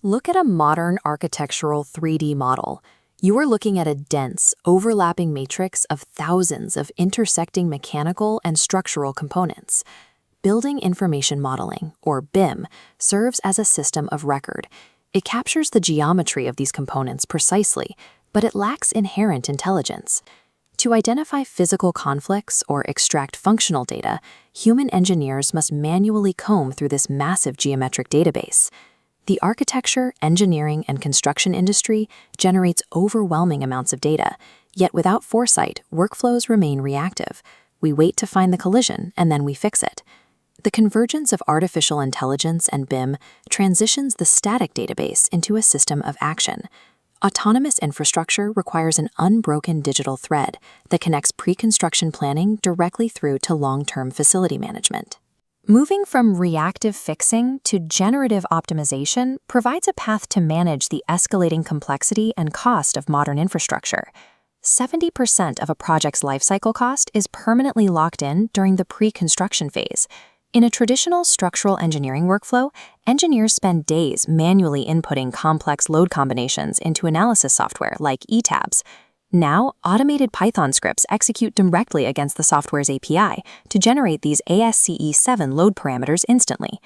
Look at a modern architectural 3D model. You are looking at a dense, overlapping matrix of thousands of intersecting mechanical and structural components. Building Information Modeling, or BIM, serves as a system of record. It captures the geometry of these components precisely, but it lacks inherent intelligence. To identify physical conflicts or extract functional data, human engineers must manually comb through this massive geometric database. The architecture, engineering, and construction industry generates overwhelming amounts of data, yet without foresight, workflows remain reactive. We wait to find the collision, and then we fix it. The convergence of artificial intelligence and BIM transitions the static database into a system of action. Autonomous infrastructure requires an unbroken digital thread that connects pre-construction planning directly through to long-term facility management. Moving from reactive fixing to generative optimization provides a path to manage the escalating complexity and cost of modern infrastructure. 70% of a project's lifecycle cost is permanently locked in during the pre-construction phase. In a traditional structural engineering workflow, engineers spend days manually inputting complex load combinations into analysis software like ETABS. Now, automated Python scripts execute directly against the software's API to generate these ASCE7 load parameters instantly.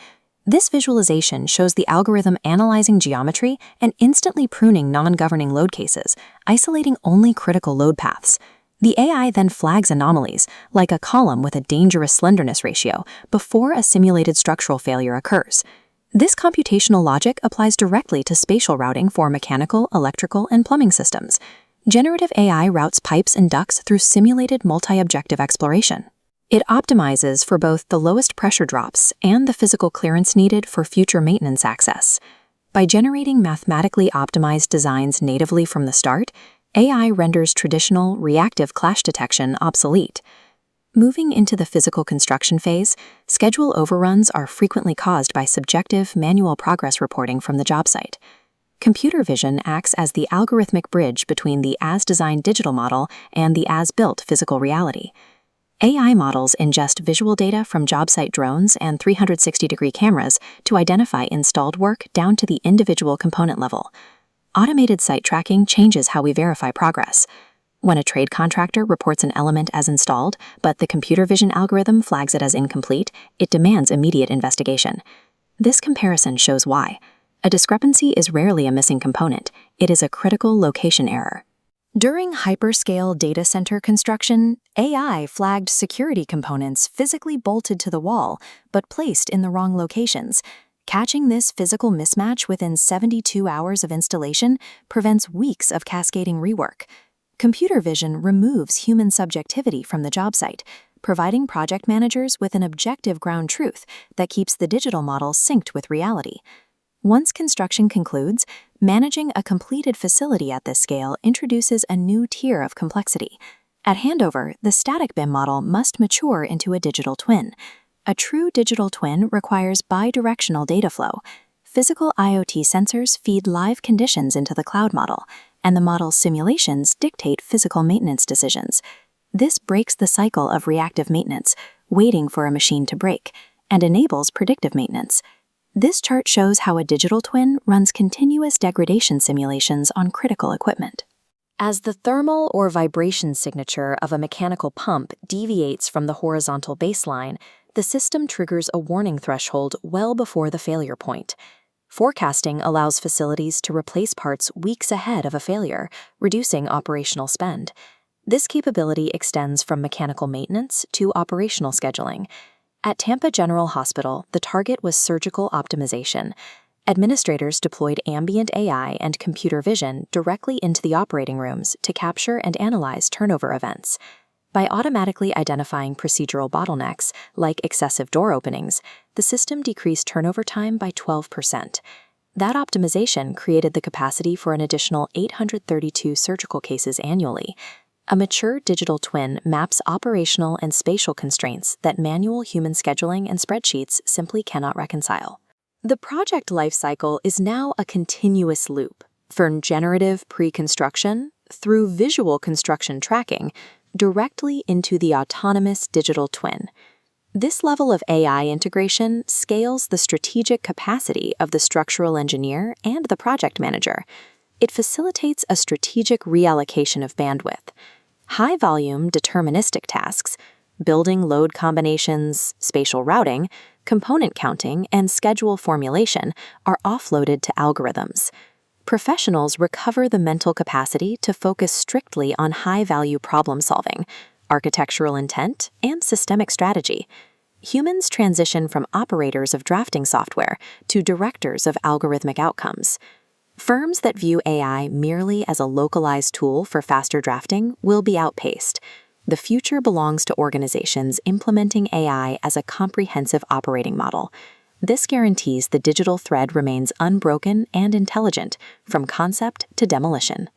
This visualization shows the algorithm analyzing geometry and instantly pruning non-governing load cases, isolating only critical load paths. The AI then flags anomalies, like a column with a dangerous slenderness ratio, before a simulated structural failure occurs. This computational logic applies directly to spatial routing for mechanical, electrical, and plumbing systems. Generative AI routes pipes and ducts through simulated multi-objective exploration. It optimizes for both the lowest pressure drops and the physical clearance needed for future maintenance access. By generating mathematically optimized designs natively from the start, AI renders traditional, reactive clash detection obsolete. Moving into the physical construction phase, schedule overruns are frequently caused by subjective, manual progress reporting from the job site. Computer vision acts as the algorithmic bridge between the as-designed digital model and the as-built physical reality. AI models ingest visual data from job site drones and 360-degree cameras to identify installed work down to the individual component level. Automated site tracking changes how we verify progress. When a trade contractor reports an element as installed, but the computer vision algorithm flags it as incomplete, it demands immediate investigation. This comparison shows why. A discrepancy is rarely a missing component. It is a critical location error. During hyperscale data center construction, AI flagged security components physically bolted to the wall, but placed in the wrong locations. Catching this physical mismatch within 72 hours of installation prevents weeks of cascading rework. Computer vision removes human subjectivity from the job site, providing project managers with an objective ground truth that keeps the digital model synced with reality. Once construction concludes, managing a completed facility at this scale introduces a new tier of complexity. At handover, the static BIM model must mature into a digital twin. A true digital twin requires bidirectional data flow. Physical IoT sensors feed live conditions into the cloud model, and the model's simulations dictate physical maintenance decisions. This breaks the cycle of reactive maintenance, waiting for a machine to break, and enables predictive maintenance. This chart shows how a digital twin runs continuous degradation simulations on critical equipment. As the thermal or vibration signature of a mechanical pump deviates from the horizontal baseline, the system triggers a warning threshold well before the failure point. Forecasting allows facilities to replace parts weeks ahead of a failure, reducing operational spend. This capability extends from mechanical maintenance to operational scheduling. At Tampa General Hospital, the target was surgical optimization. Administrators deployed ambient AI and computer vision directly into the operating rooms to capture and analyze turnover events. By automatically identifying procedural bottlenecks, like excessive door openings, the system decreased turnover time by 12%. That optimization created the capacity for an additional 832 surgical cases annually. A mature digital twin maps operational and spatial constraints that manual human scheduling and spreadsheets simply cannot reconcile. The project lifecycle is now a continuous loop, from generative pre-construction through visual construction tracking directly into the autonomous digital twin. This level of AI integration scales the strategic capacity of the structural engineer and the project manager. It facilitates a strategic reallocation of bandwidth. High-volume, deterministic tasks, building load combinations, spatial routing, component counting, and schedule formulation are offloaded to algorithms. Professionals recover the mental capacity to focus strictly on high-value problem-solving, architectural intent, and systemic strategy. Humans transition from operators of drafting software to directors of algorithmic outcomes. Firms that view AI merely as a localized tool for faster drafting will be outpaced. The future belongs to organizations implementing AI as a comprehensive operating model. This guarantees the digital thread remains unbroken and intelligent, from concept to demolition.